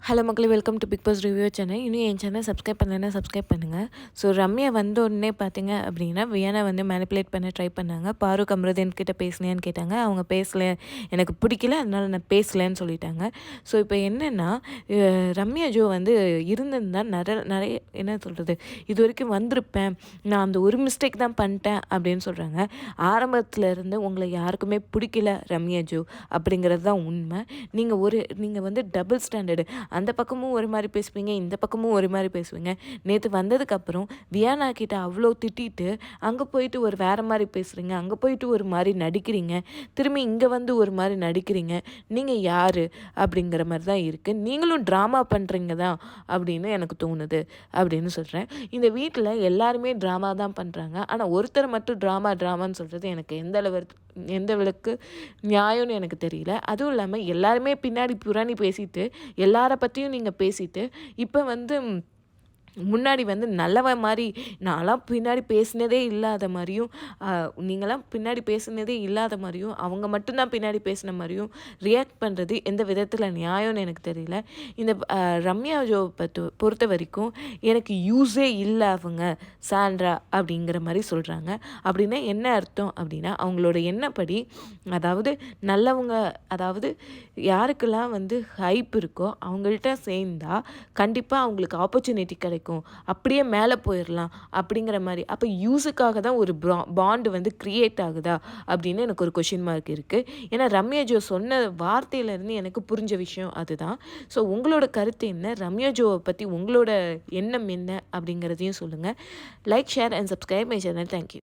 Hello மக்களே, welcome to Bigg Boss review channel. இன்னும் என் சேனல் சப்ஸ்கிரைப் பண்ணலைன்னா சப்ஸ்கிரைப் பண்ணுங்கள். ஸோ ரம்யா வந்த உடனே பார்த்தீங்க அப்படின்னா வியானா வந்து மேனிப்புலேட் பண்ண ட்ரை பண்ணாங்க. பாருக் அம்ருதன் கிட்ட பேசினியான்னு கேட்டாங்க. அவங்க பேசல, எனக்கு பிடிக்கல, அதனால நான் பேசலைன்னு சொல்லிட்டாங்க. ஸோ இப்போ என்னென்னா, ரம்யா ஜோ வந்து இருந்திருந்தா நிறைய என்ன சொல்கிறது, இது வரைக்கும் வந்திருப்பேன், நான் அந்த ஒரு மிஸ்டேக் தான் பண்ணிட்டேன் அப்படின்னு சொல்கிறாங்க. ஆரம்பத்தில் இருந்து உங்களை யாருக்குமே பிடிக்கல ரம்யா ஜோ அப்படிங்கிறது தான் உண்மை. நீங்கள் வந்து டபுள் ஸ்டாண்டர்டு, அந்த பக்கமும் ஒரு மாதிரி பேசுவீங்க, இந்த பக்கமும் ஒரு மாதிரி பேசுவீங்க. நேற்று வந்ததுக்கப்புறம் வியானா கிட்ட அவ்வளோ திட்டிட்டு அங்கே போயிட்டு ஒரு வேறு மாதிரி பேசுகிறீங்க, அங்கே போயிட்டு ஒரு மாதிரி நடிக்கிறீங்க, திரும்பி இங்கே வந்து ஒரு மாதிரி நடிக்கிறீங்க. நீங்கள் யார் அப்படிங்கிற மாதிரி தான் இருக்குது. நீங்களும் ட்ராமா பண்ணுறீங்க தான் அப்படின்னு எனக்கு தோணுது அப்படின்னு சொல்கிறேன். இந்த வீட்டில் எல்லாருமே ட்ராமா தான் பண்ணுறாங்க. ஆனால் ஒருத்தர் மட்டும் ட்ராமான்னு சொல்கிறது எனக்கு எந்த அளவுக்கு நியாயம்னு எனக்கு தெரியல. அதுவும் இல்லாமல் எல்லாருமே பின்னாடி புராணி பேசிட்டு எல்லாரை பற்றியும் நீங்கள் பேசிட்டு இப்போ வந்து முன்னாடி வந்து நல்லவ மாதிரி நான்லாம் பின்னாடி பேசினதே இல்லாத மாதிரியும், நீங்களாம் பின்னாடி பேசினதே இல்லாத மாதிரியும், அவங்க மட்டும்தான் பின்னாடி பேசின மாதிரியும் ரியாக்ட் பண்ணுறது எந்த விதத்தில் நியாயம்னு எனக்கு தெரியல. இந்த ரம்யா ஜோ பொறுத்த வரைக்கும் எனக்கு யூஸே இல்லை அவங்க சாண்ட்ரா அப்படிங்கிற மாதிரி சொல்கிறாங்க. அப்படின்னா என்ன அர்த்தம் அப்படின்னா, அவங்களோட எண்ணப்படி, அதாவது நல்லவங்க, அதாவது யாருக்கெல்லாம் வந்து ஹைப் இருக்கோ அவங்கள்ட்ட சேர்ந்தா கண்டிப்பாக அவங்களுக்கு ஆப்பர்ச்சுனிட்டி கிடைக்கும், அப்படியே மேலே போயிடலாம் அப்படிங்கிற மாதிரி. அப்போ யூஸுக்காக தான் ஒரு பாண்டு வந்து க்ரியேட் ஆகுதா அப்படின்னு எனக்கு ஒரு கொஷின் மார்க் இருக்குது. ஏன்னா ரம்யா ஜோ சொன்ன வார்த்தையிலேருந்து எனக்கு புரிஞ்ச விஷயம் அதுதான். ஸோ உங்களோட கருத்து என்ன, ரம்யா ஜோவை பற்றி உங்களோட எண்ணம் என்ன அப்படிங்கிறதையும் சொல்லுங்கள். Like, share and subscribe my channel. Thank you.